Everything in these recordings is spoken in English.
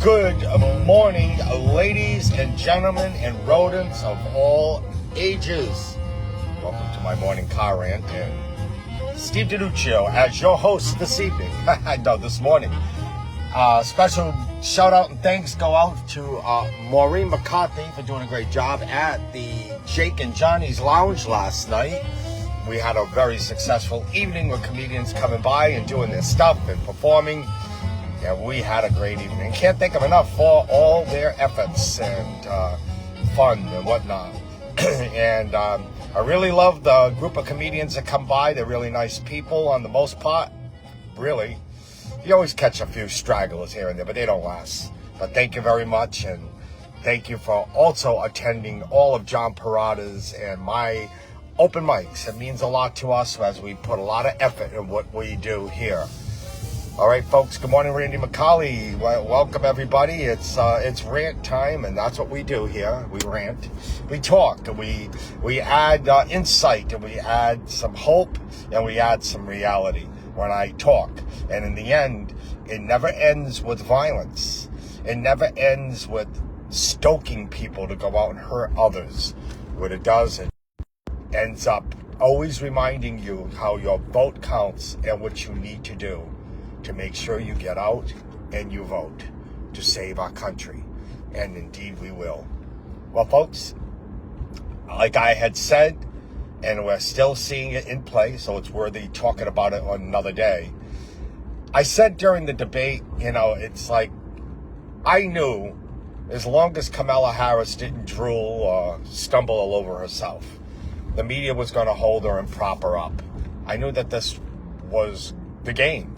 Good morning, ladies and gentlemen and rodents of all ages. Welcome to my morning car rant, and Steve DiNuccio as your host this evening. No, this morning. Special shout out and thanks go out to Maureen McCarthy for doing a great job at the Jake and Johnny's Lounge last night. We had a very successful evening with comedians coming by and doing their stuff and performing. Yeah, we had a great evening. Can't thank them enough for all their efforts and fun and whatnot. And I really love the group of comedians that come by. They're really nice people on the most part. Really. You always catch a few stragglers here and there, but they don't last. But thank you very much, and thank you for also attending all of John Parada's and my open mics. It means a lot to us as we put a lot of effort in what we do here. All right, folks. Good morning, Randy McCauley. Welcome, everybody. It's rant time, and that's what we do here. We rant, we talk, and we add insight, and we add some hope, and we add some reality when I talk. And in the end, it never ends with violence. It never ends with stoking people to go out and hurt others. What it does, it ends up always reminding you how your vote counts and what you need to do to make sure you get out and you vote to save our country. And indeed we will. Well, folks, like I had said, and we're still seeing it in play, so it's worthy talking about it on another day. I said during the debate, it's like, I knew as long as Kamala Harris didn't drool or stumble all over herself, the media was going to hold her and prop her up. I knew that this was the game.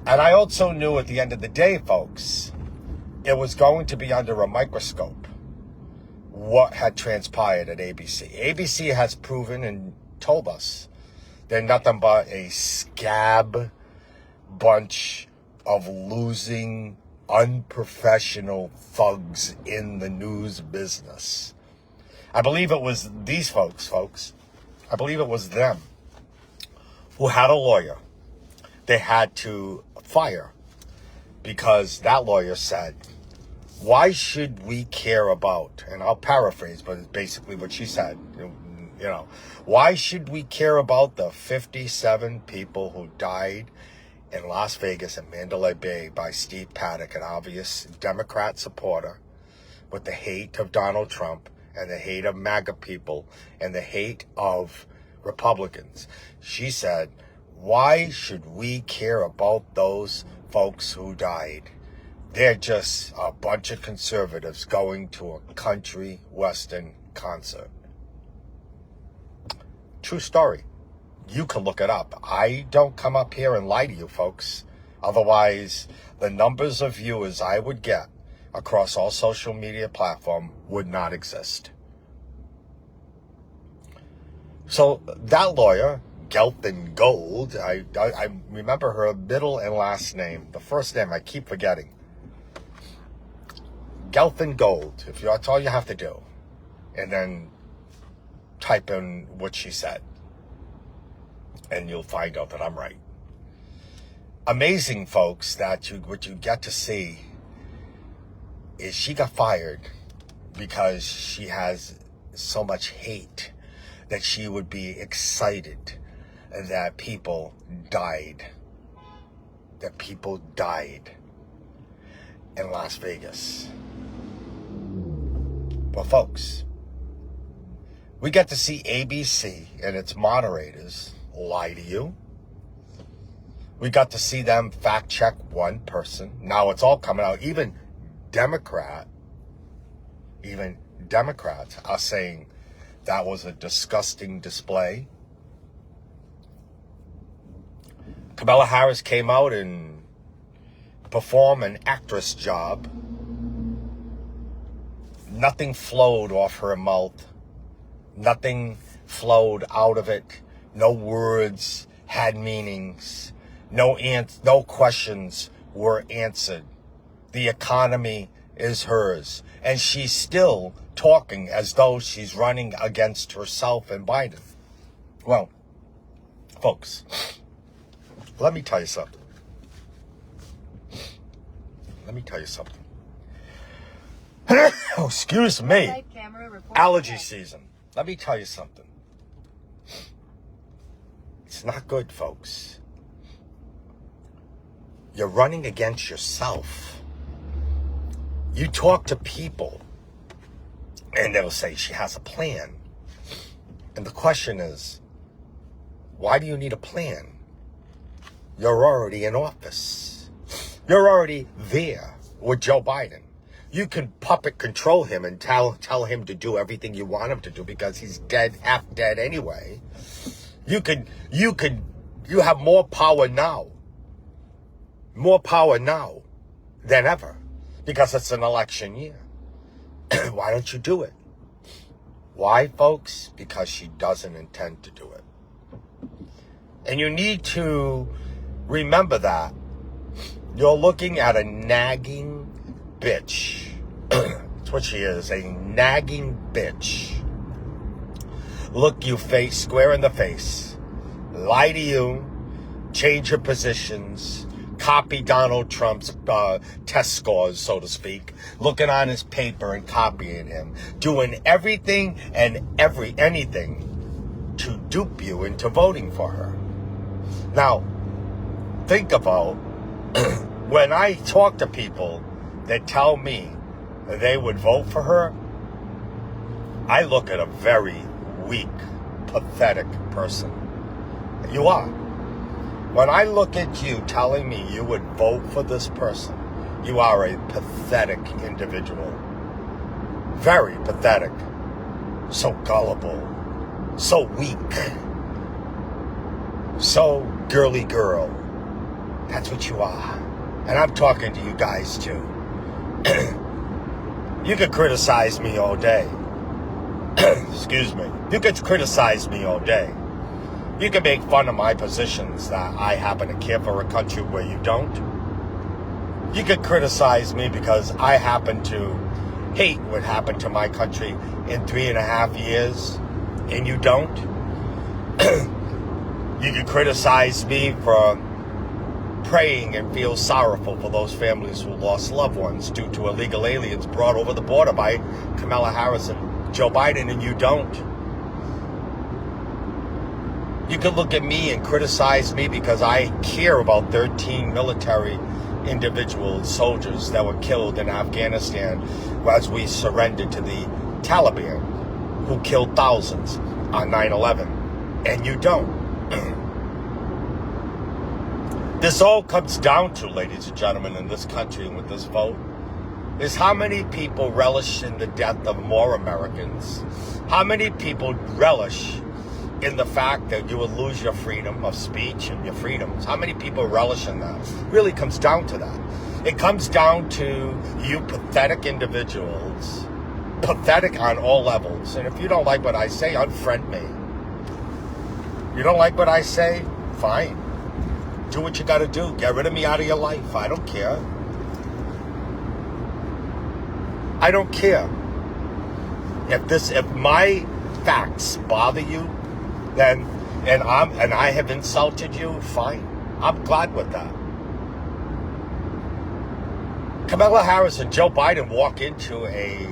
And I also knew at the end of the day, folks, it was going to be under a microscope what had transpired at ABC. ABC has proven and told us they're nothing but a scab bunch of losing, unprofessional thugs in the news business. I believe it was these folks. I believe it was them who had a lawyer they had to fire because that lawyer said, why should we care about, and I'll paraphrase, but it's basically what she said, why should we care about the 57 people who died in Las Vegas and Mandalay Bay by Steve Paddock, an obvious Democrat supporter with the hate of Donald Trump and the hate of MAGA people and the hate of Republicans? She said, why should we care about those folks who died? They're just a bunch of conservatives going to a country western concert. True story. You can look it up. I don't come up here and lie to you, folks. Otherwise, the numbers of viewers I would get across all social media platforms would not exist. So that lawyer, Gelton Gold, I remember her middle and last name. The first name I keep forgetting. Gelton Gold, that's all you have to do. And then type in what she said. And you'll find out that I'm right. Amazing, folks, that what you get to see is she got fired because she has so much hate that she would be excited that people died. That people died in Las Vegas. Well, folks, we get to see ABC and its moderators lie to you. We got to see them fact check one person. Now it's all coming out. Even Democrats are saying that was a disgusting display. Kamala Harris came out and performed an actress job. Nothing flowed off her mouth. Nothing flowed out of it. No words had meanings. No questions were answered. The economy is hers. And she's still talking as though she's running against herself and Biden. Well, folks, let me tell you something. let me tell you something. Oh, excuse me. Allergy season. Let me tell you something. It's not good, folks. You're running against yourself. You talk to people, and they'll say she has a plan. And the question is, why do you need a plan? You're already in office. You're already there with Joe Biden. You can puppet control him and tell him to do everything you want him to do because he's dead, half dead anyway. You have more power now. More power now than ever because it's an election year. Why don't you do it? Why, folks? Because she doesn't intend to do it. And you need to remember that you're looking at a nagging bitch. That's what she is, a nagging bitch. Look you face square in the face, lie to you, change your positions, copy Donald Trump's test scores, so to speak, looking on his paper and copying him, doing everything and anything to dupe you into voting for her. Now, think about when I talk to people that tell me they would vote for her, I look at a very weak, pathetic person. You are. When I look at you telling me you would vote for this person, you are a pathetic individual. Very pathetic. So gullible. So weak. So girly girl. That's what you are. And I'm talking to you guys too. You could criticize me all day. Excuse me. You could criticize me all day. You can make fun of my positions that I happen to care for a country where you don't. You could criticize me because I happen to hate what happened to my country in 3.5 years, and you don't. You could criticize me for praying and feel sorrowful for those families who lost loved ones due to illegal aliens brought over the border by Kamala Harris and Joe Biden, and you don't. You can look at me and criticize me because I care about 13 military individual soldiers that were killed in Afghanistan as we surrendered to the Taliban, who killed thousands on 9/11. And you don't. This all comes down to, ladies and gentlemen, in this country and with this vote, is how many people relish in the death of more Americans. How many people relish in the fact that you would lose your freedom of speech and your freedoms. How many people relish in that? It really comes down to that. It comes down to you pathetic individuals, pathetic on all levels. And if you don't like what I say, unfriend me. You don't like what I say? Fine. Do what you got to do. Get rid of me out of your life. I don't care. I don't care. If my facts bother you, then and I have insulted you, fine. I'm glad with that. Kamala Harris and Joe Biden walk into a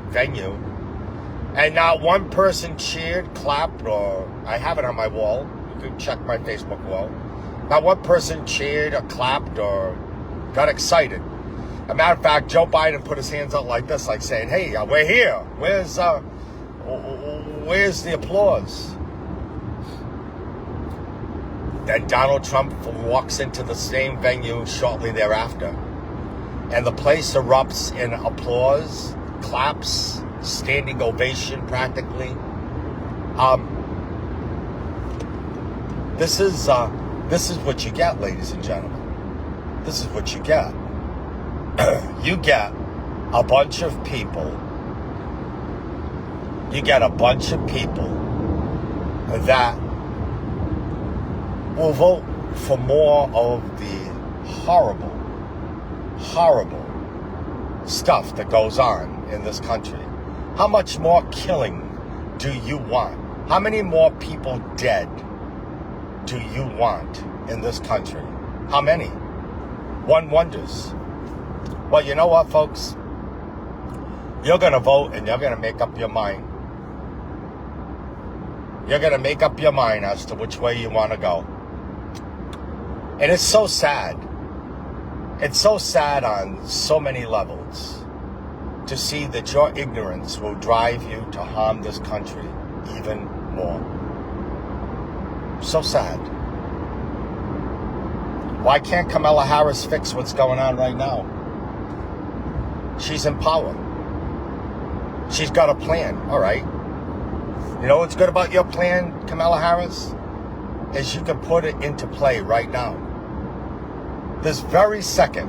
venue and not one person cheered, clapped, or I have it on my wall. You can check my Facebook wall. Not one person cheered or clapped or got excited. As a matter of fact, Joe Biden put his hands out like this, like saying, "Hey, we're here. Where's the applause?" Then Donald Trump walks into the same venue shortly thereafter. And the place erupts in applause, claps, standing ovation practically. This is what you get, ladies and gentlemen. This is what you get. You get a bunch of people. You get a bunch of people that will vote for more of the horrible, horrible stuff that goes on in this country. How much more killing do you want? How many more people dead do you want in this country? How many? One wonders. Well, you know what, folks? You're going to vote and you're going to make up your mind. You're going to make up your mind as to which way you want to go. And it's so sad. It's so sad on so many levels to see that your ignorance will drive you to harm this country even more. So sad. Why can't Kamala Harris fix what's going on right now? She's in power. She's got a plan. All right. You know what's good about your plan, Kamala Harris? Is you can put it into play right now. This very second,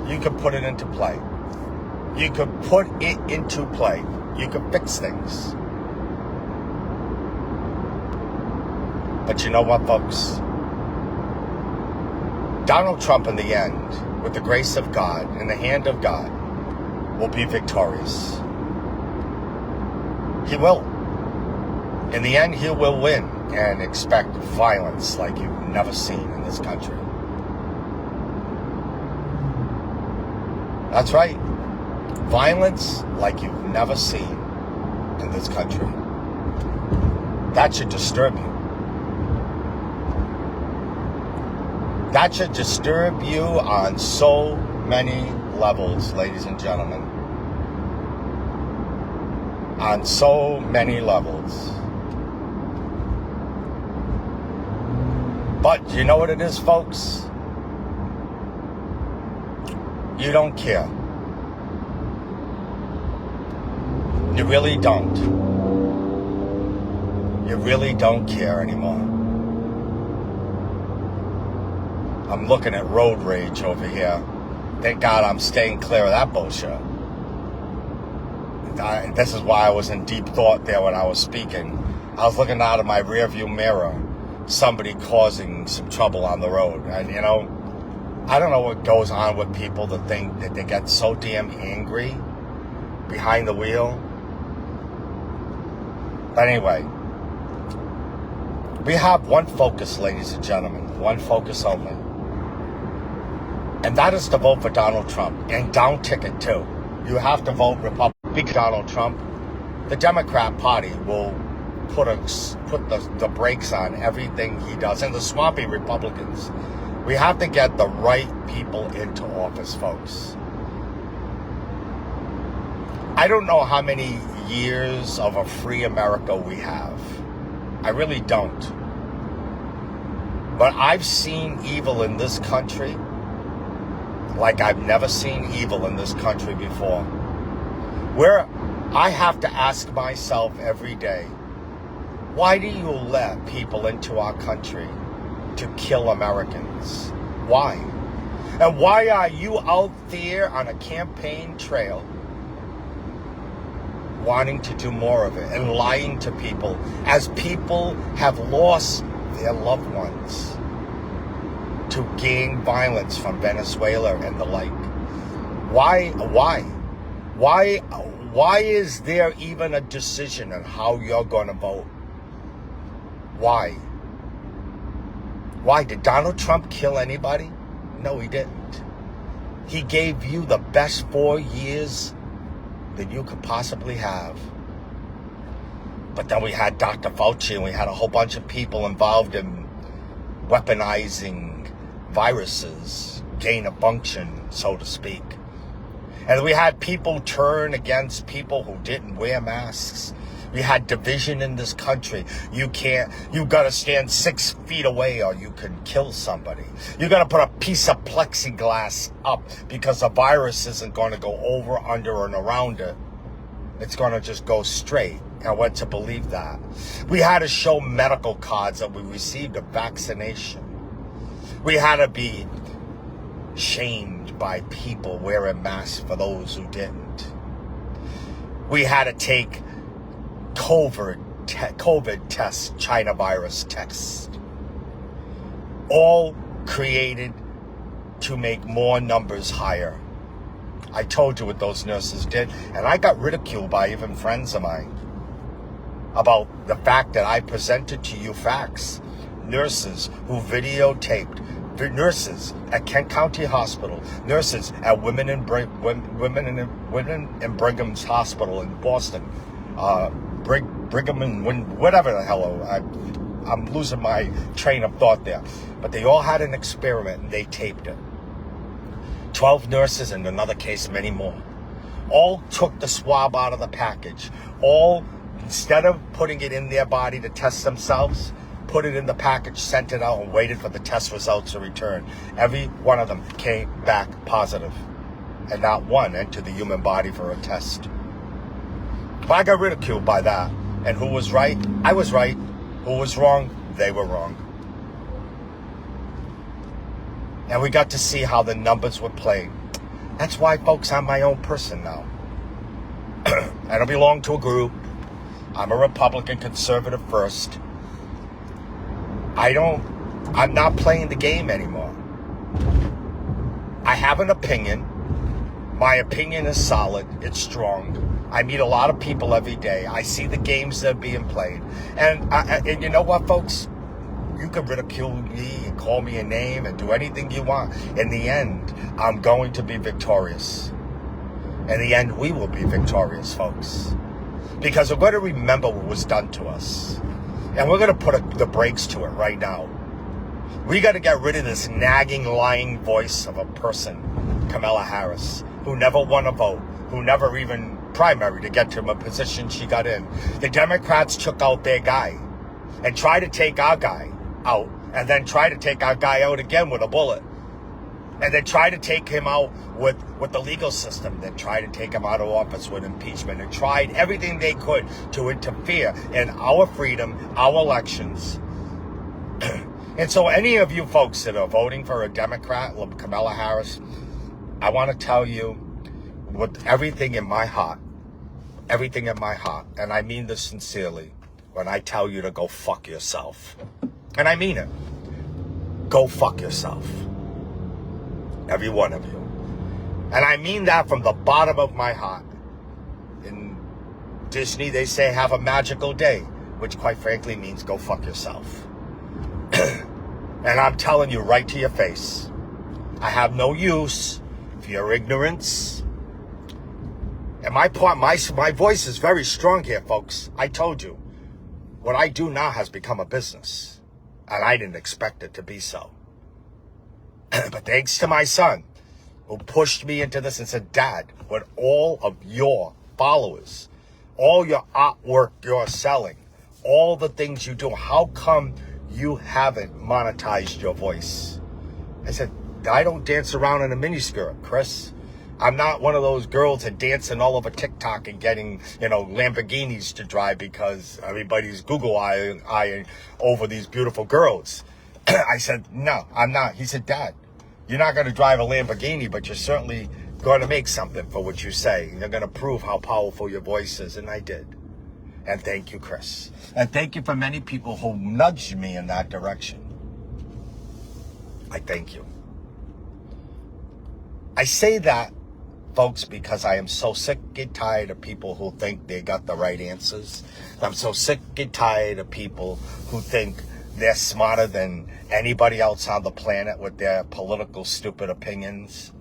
you can put it into play. You can put it into play. You can fix things. But you know what, folks? Donald Trump, in the end, with the grace of God, in the hand of God, will be victorious. He will. In the end, he will win, and expect violence like you've never seen in this country. That's right. Violence like you've never seen in this country. That should disturb you. That should disturb you on so many levels, ladies and gentlemen. On so many levels. But you know what it is, folks? You don't care. You really don't. You really don't care anymore. I'm looking at road rage over here. Thank God I'm staying clear of that bullshit. This is why I was in deep thought there when I was speaking. I was looking out of my rearview mirror. Somebody causing some trouble on the road. And, you know, I don't know what goes on with people that think that they get so damn angry behind the wheel. But anyway, we have one focus, ladies and gentlemen. One focus only. And that is to vote for Donald Trump. And down ticket, too. You have to vote Republican. Donald Trump. The Democrat Party will put the brakes on everything he does. And the swampy Republicans. We have to get the right people into office, folks. I don't know how many years of a free America we have. I really don't. But I've seen evil in this country like I've never seen evil in this country before. Where I have to ask myself every day, why do you let people into our country to kill Americans? Why? And why are you out there on a campaign trail wanting to do more of it and lying to people as people have lost their loved ones to gang violence from Venezuela and the like? Why is there even a decision on how you're going to vote? Why? Why? Did Donald Trump kill anybody? No, he didn't. He gave you the best 4 years that you could possibly have. But then we had Dr. Fauci, and we had a whole bunch of people involved in weaponizing viruses, gain of function, so to speak. And we had people turn against people who didn't wear masks. We had division in this country. You got to stand 6 feet away or you can kill somebody. You got to put a piece of plexiglass up because the virus isn't going to go over, under, and around it. It's going to just go straight. I want to believe that. We had to show medical cards that we received a vaccination. We had to be shamed by people wearing masks for those who didn't. We had to take COVID tests, China virus tests, all created to make more numbers higher. I told you what those nurses did, and I got ridiculed by even friends of mine about the fact that I presented to you facts. Nurses who videotaped nurses at Kent County Hospital, nurses at Women in Brigham's Hospital in Boston, Brigham and whatever the hell. I'm losing my train of thought there. But they all had an experiment and they taped it. 12 nurses, in another case, many more, all took the swab out of the package. All, instead of putting it in their body to test themselves, put it in the package, sent it out, and waited for the test results to return. Every one of them came back positive, and not one entered the human body for a test. But I got ridiculed by that. And who was right? I was right. Who was wrong? They were wrong. And we got to see how the numbers were played. That's why, folks, I'm my own person now. I don't belong to a group. I'm a Republican, conservative first. I'm not playing the game anymore. I have an opinion. My opinion is solid. It's strong. I meet a lot of people every day. I see the games that are being played. And you know what, folks? You can ridicule me and call me a name and do anything you want. In the end, I'm going to be victorious. In the end, we will be victorious, folks. Because we're going to remember what was done to us. And we're going to put the brakes to it right now. We got to get rid of this nagging, lying voice of a person, Kamala Harris, who never won a vote, who never even primary to get to a position she got in. The Democrats took out their guy and tried to take our guy out, and then try to take our guy out again with a bullet, and then try to take him out with the legal system, then try to take him out of office with impeachment, and tried everything they could to interfere in our freedom, our elections. And so any of you folks that are voting for a Democrat, Kamala Harris, I want to tell you with everything in my heart, and I mean this sincerely, when I tell you to go fuck yourself. And I mean it. Go fuck yourself. Every one of you. And I mean that from the bottom of my heart. In Disney, they say, have a magical day, which quite frankly means go fuck yourself. And I'm telling you right to your face, I have no use for your ignorance. And my voice is very strong here, folks. I told you. What I do now has become a business. And I didn't expect it to be so. But thanks to my son, who pushed me into this and said, Dad, with all of your followers, all your artwork you're selling, all the things you do, how come you haven't monetized your voice? I said, I don't dance around in a miniskirt, Chris. I'm not one of those girls that dancing all over TikTok and getting, Lamborghinis to drive because everybody's Google eyeing over these beautiful girls. I said, no, I'm not. He said, Dad, you're not going to drive a Lamborghini, but you're certainly going to make something for what you say. And you're going to prove how powerful your voice is. And I did. And thank you, Chris. And thank you for many people who nudged me in that direction. I thank you. I say that, folks, because I am so sick and tired of people who think they got the right answers. I'm so sick and tired of people who think they're smarter than anybody else on the planet with their political stupid opinions.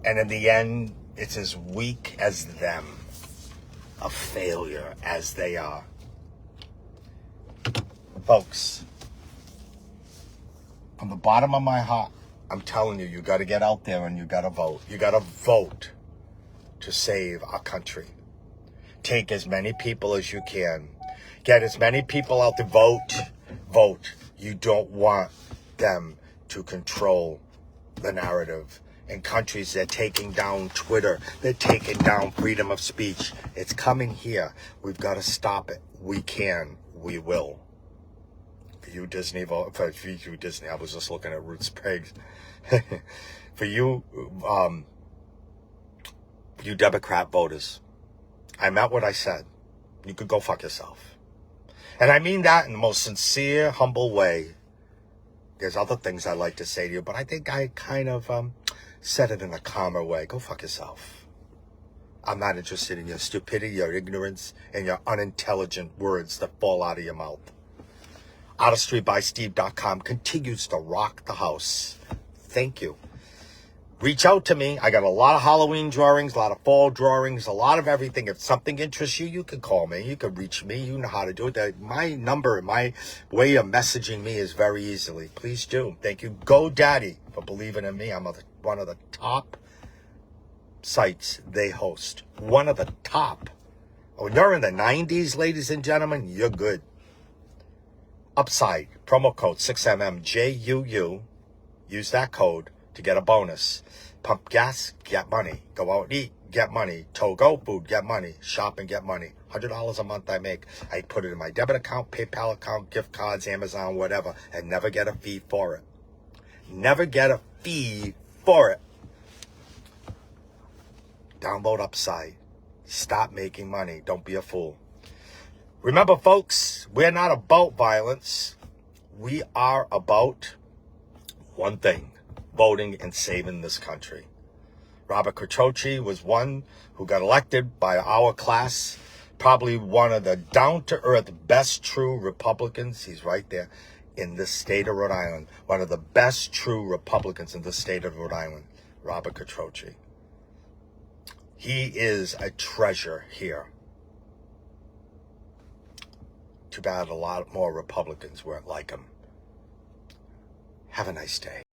And in the end, it's as weak as them, a failure as they are. Folks, from the bottom of my heart, I'm telling you, you got to get out there and you got to vote. You got to vote to save our country. Take as many people as you can. Get as many people out to vote. Vote. You don't want them to control the narrative. In countries, they're taking down Twitter. They're taking down freedom of speech. It's coming here. We've got to stop it. We can. We will. For you Disney, I was just looking at Roots Pigs. For you, you Democrat voters, I meant what I said. You could go fuck yourself. And I mean that in the most sincere, humble way. There's other things I'd like to say to you, but I think I kind of said it in a calmer way. Go fuck yourself. I'm not interested in your stupidity, your ignorance, and your unintelligent words that fall out of your mouth. OutofStreetBySteve.com continues to rock the house. Thank you. Reach out to me. I got a lot of Halloween drawings, a lot of fall drawings, a lot of everything. If something interests you, you can call me. You can reach me. You know how to do it. My number, my way of messaging me is very easily. Please do. Thank you, GoDaddy, for believing in me. I'm one of the top sites they host. One of the top. When you're in the 90s, ladies and gentlemen, you're good. Upside, promo code 6MMJUU. Use that code to get a bonus. Pump gas, get money. Go out and eat, get money. To-go food, get money. Shop and get money. $100 a month I make. I put it in my debit account, PayPal account, gift cards, Amazon, whatever, and never get a fee for it. Never get a fee for it. Download Upside. Stop making money. Don't be a fool. Remember, folks, we're not about violence. We are about one thing: voting and saving this country. Robert Catroci was one who got elected by our class, probably one of the down-to-earth, best true Republicans. He's right there in the state of Rhode Island. One of the best true Republicans in the state of Rhode Island, Robert Catroci. He is a treasure here. Too bad a lot more Republicans weren't like him. Have a nice day.